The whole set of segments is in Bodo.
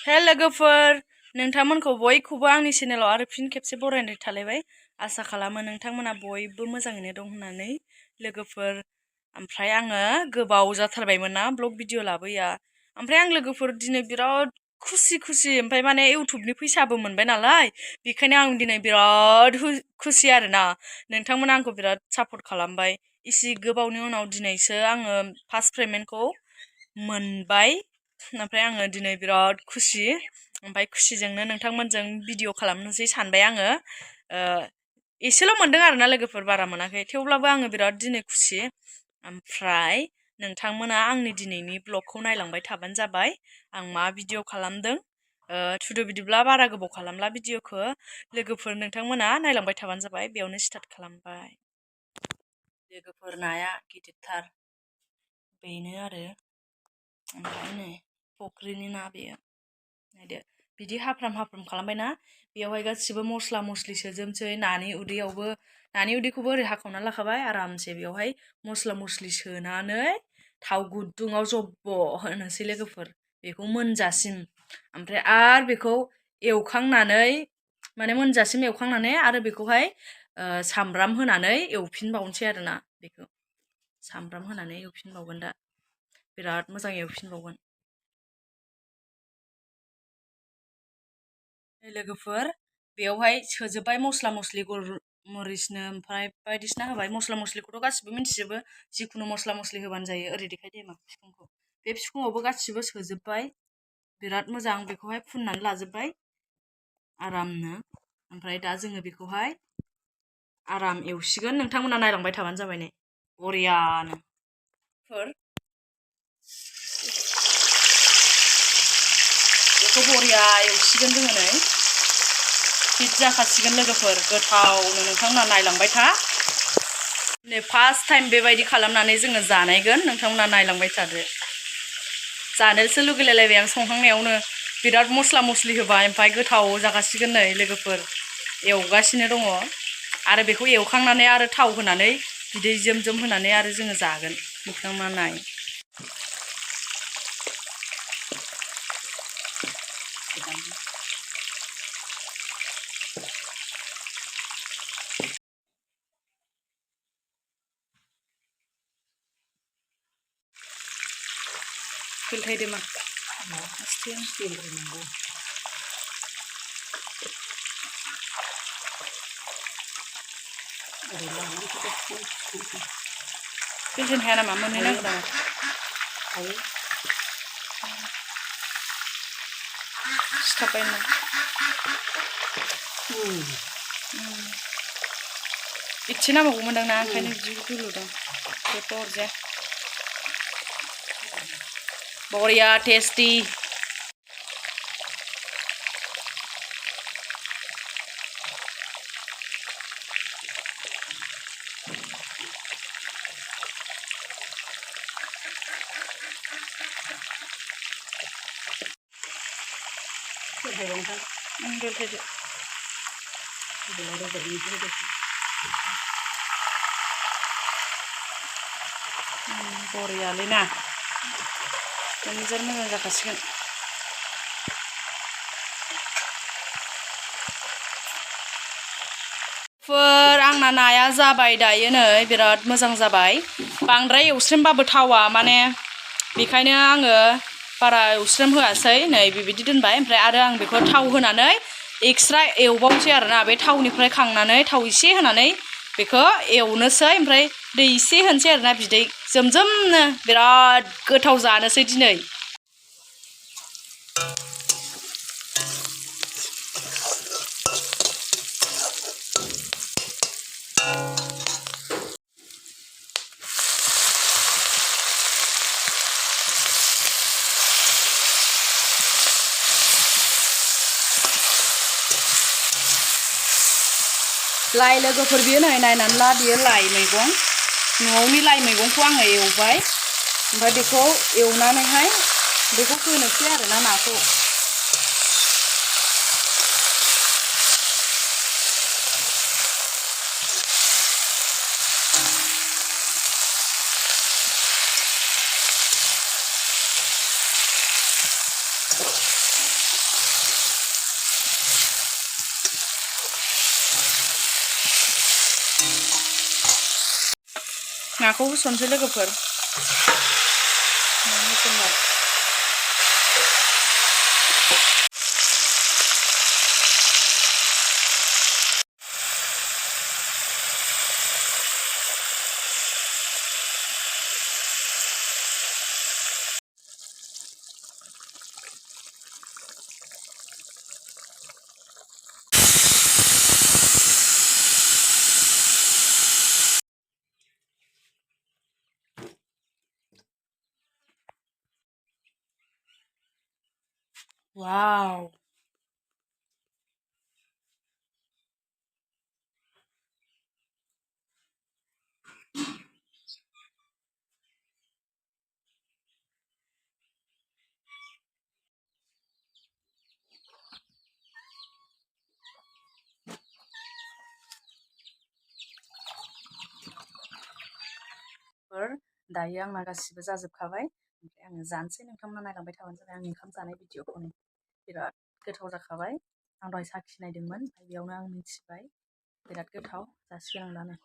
हेल लोगोफोर नोंथांमोनखौ बयखौबो आंनि चेनेलाव आरो फिन खेबसे बरायनाय थालायबाय आसा खालामो नोंथांमोना बयबो मोजाङैनो दं होननानै लोगोफोर ओमफ्राय आङो गोबाव जाथारबायमोन ना ब्लग भिडिअ लाबोया ओमफ्राय आं लोगोफोर दिनै बिराद खुसि ओमफ्राय माने इउटुबनि फैसाबो मोनबाय नालाय बेखायनो आं दिनै बिराद खुसि आरोना नोंथांमोना आंखौ बिराद सापर्ट खालामबाय इसे गोबावनि उनाव दिनैसो आङो फार्स्ट पेमेन्टखौ मोनबाय ओमफ्राय आङो दिनै बिराद खुसि ओमफ्राय खुसिजोंनो नोंथांमोनजों भिडिअ खालामनोसै सानबाय आङो एसेल' मोनदों आरोना लोगोफोर बारा मोनाखै थेवब्लाबो आङो बिराद दिनै खुसि ओमफ्राय नोंथांमोना आंनि दिनैनि ब्लगखौ नायलांबाय थाबानो जाबाय आं मा भिडिअ खालामदों थुदो बिदिब्ला बारा गोबाव खालामला भिडिअखौ लोगोफोर नोंथांमोना नायलांबाय थाबानो जाबाय बेयावनो स्टार्ट खालामबाय लोगोफोर नाया गिदिरथार बेनो आरो ओमफ्राय नै फुख्रिनि ना बेयो नायदो बिदि हाफ्राम खालामबायना बेयावहाय गासिबो मस्ला मस्लि सोजोबसै नानि उदैखौबो ओरै हाखावना लाखाबाय आरामसे बेयावहाय मस्ला मस्लि सोनानै थाव गुदुङाव जब्ब' होनोसै लोगोफोर बेखौ मोनजासिम ओमफ्राय आरो बेखौ एवखांनानै माने मोनजासिम एवखांनानै आरो बेखौहाय सामब्राम होनानै एवफिनबावनोसै आरोना बेखौ सामब्राम होनानै एवफिनबावगोन दा बिराद मोजां एवफिनबावगोन लोगोफोर बेयावहाय सोजोबबाय मस्ला मस्लि गलमरिसनो ओमफ्राय बायदिसिना होबाय मस्ला मस्लिखौथ' गासिबो मिन्थिजोबो जिखुनु मस्ला मस्लि होबानो जायो ओरै देखायदो मा बिफांखौ बे बिफाङावबो गासिबो सोजोबबाय बिराद मोजां बेखौहाय फुननानै लाजोबबाय आरामनो ओमफ्राय दा जोङो बेखौहाय आराम एवसिगोन नोंथांमोना नायलांबाय थाबानो जाबाय नै बरियानो बेखौ बरिया एवसिगोन जोङो नै हिट जाखासिगोन लोगोफोर गोथावनो नोंथांमोना नायलांबाय था नै फार्स्ट टाइम बेबायदि खालामनानै जोङो जानायगोन नोंथांमोना नायलांबाय थादो जानोसो लुगैलायलायबाय आं संखांनायावनो बिराद मस्ला मस्लि होबाय ओमफ्राय गोथाव जागासिगोन नै लोगोफोर एवगासिनो दङ आरो बेखौ एवखांनानै आरो थाव होनानै बिदै जोम होनानै आरो जोङो जागोन नोंथांमोना नाय फिल्टायदो मा फिल्टायनो हाया नामा मोननो नागिरा सिथाबबाय ना इसे नांबावगौमोनदां ना ओंखायनो बिदि दुलुदों बेखौ अरजाया बरिया टेस्टि बरियालै ना नोंजों मोजां जाखासिगोन आंना नाया जाबाय दायो नै बिराद मोजां जाबाय बांद्राय एवस्रेमबाबो थावा माने बेखायनो आङो बारा एवस्रेम होआसै नै बेबायदि दोनबाय ओमफ्राय आरो आं बेखौ थाव होनानै एक्सट्रा एवबावनोसै आरोना बे थावनिफ्राय खांनानै थाव एसे होनानै बेखौ एवनोसै ओमफ्राय दै एसे होनोसै आरोना बिदै जोमनो बिराद गोथाव जानोसै दिनै लाइ लोगोफोर बियो नै नायनानै ला बियो लाइ मैगं न'आवनि लाइ मैगंखौ आङो एवबाय ओमफ्राय बेखौ एवनानैहाय बेखौ होनोसै आरोना नाखौ नाखौ होसनसै लोगोफोर होसनबाय वाव दायो आंना गासिबो जाजोबखाबाय ओमफ्राय आङो जानोसै नोंथांमोना नायलांबाय थाबानो जाबाय आंनि ओंखाम जानाय भिडिअखौनो बिराद गोथाव जाखाबाय आं दहाय साखि नायदोंमोन ओमफ्राय बेयावनो आं मिथिबाय बिराद गोथाव जासिगोन आं दानो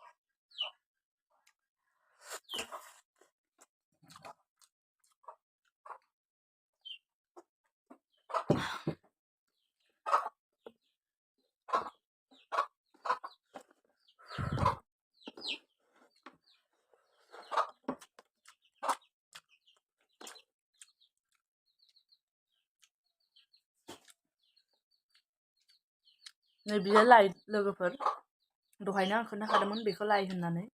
नै बियो लाइ लोगोफोर दहायनो आं खोन्थाखादोंमोन बेखौ लाइ होननानै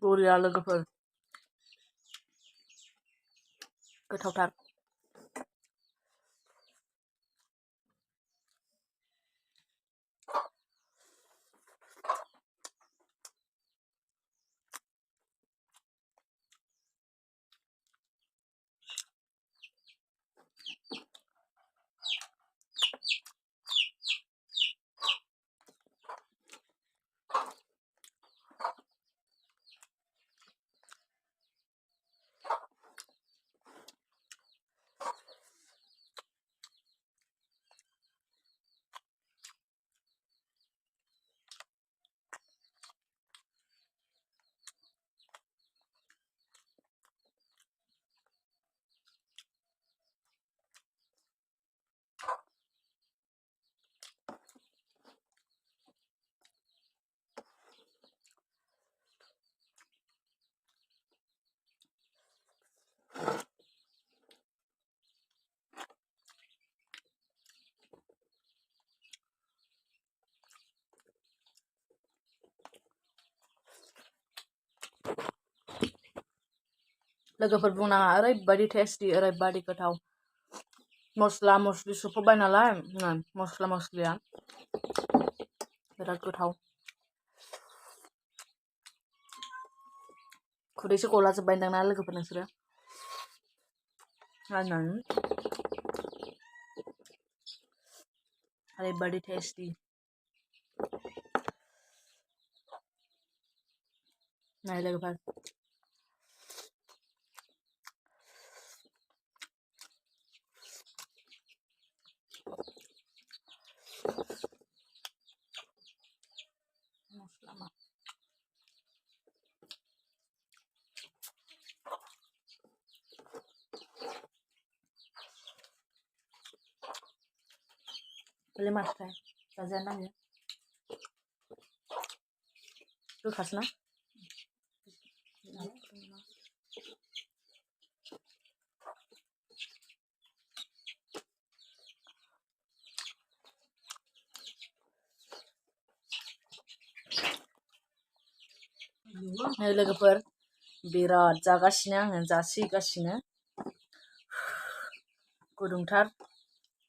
बरिया लोगोफोर गोथावथार लोगोफोर बुंनाङा ओरैबायदि टेस्टि ओरैबायदि गोथाव मस्ला मस्लि सोफबबाय नालाय मस्ला मस्लिया बिराद गोथाव खुदैसो गलाजोब्बायदां ना लोगोफोर नोंसोरो नायनानै ओरैबायदि टेस्टि नाय लोगोफोर मस्ला boleh mas kan jajan aja tuh khasna नै लोगोफोर बिराद जागासिनो आङो जासिगासिनो गुदुंथार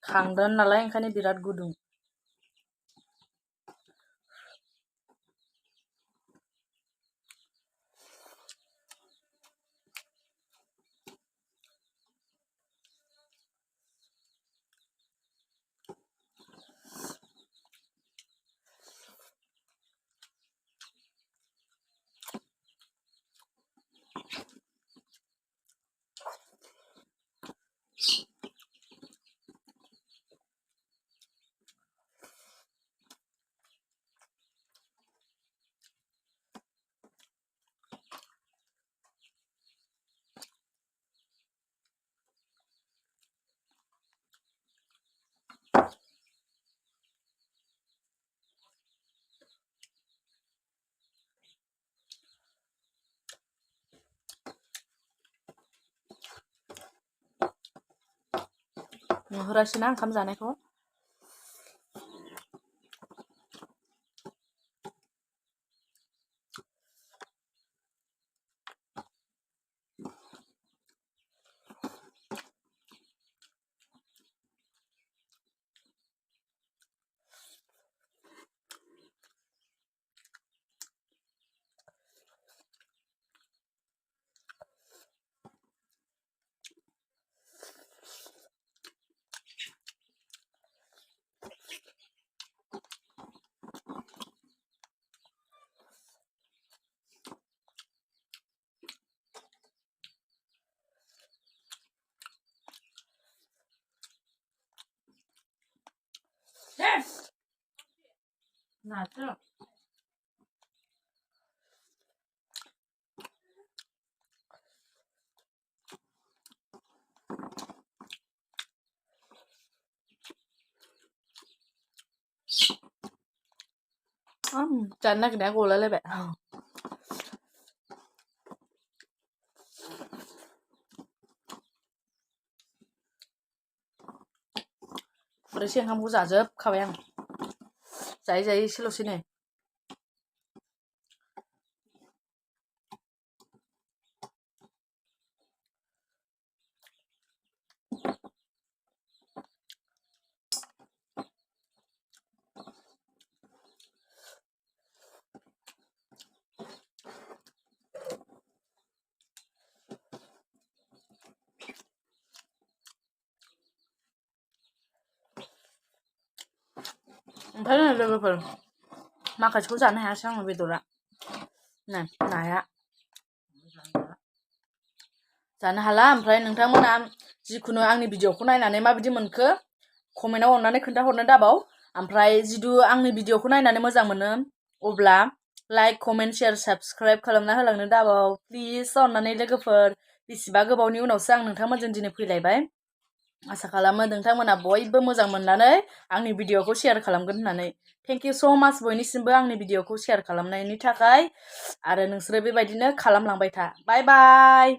खांदों नालाय ओंखायनो बिराद गुदुं नुहुरासैना ओंखाम जानायखौ नाचो जानो नागिरनाया गलायलायबाय खुरैसे ओंखामखौ जाजोबखाबाय आं जायै जायै एसेल'सै नै ओमफ्राय नै लोगोफोर माखासेखौ जानो हायासै आङो बेदरा नै नाया जानो हाला ओमफ्राय नोंथांमोना जिखुनु आंनि भिडिअखौ नायनानै माबायदि मोनखो कमेन्टआव अननानै खोन्थाहरनो दाबाव ओमफ्राय जिदु आंनि भिडिअखौ नायनानै मोजां मोनो अब्ला लाइक कमेन्ट शेयार साबस्क्राइब खालामना होलांनो दाबाव प्लिज अननानै लोगोफोर बेसेबा गोबावनि उनावसो आं नोंथांमोनजों दिनै फैलायबाय आसा खालामो नोंथांमोना बयबो मोजां मोननानै आंनि भिडिअखौ शेयार खालामगोन होननानै थेंक इउ स' माच बयनिसिमबो आंनि भिडिअखौ शेयार खालामनायनि थाखाय आरो नोंसोरो बेबायदिनो खालामलांबाय था बाय बाय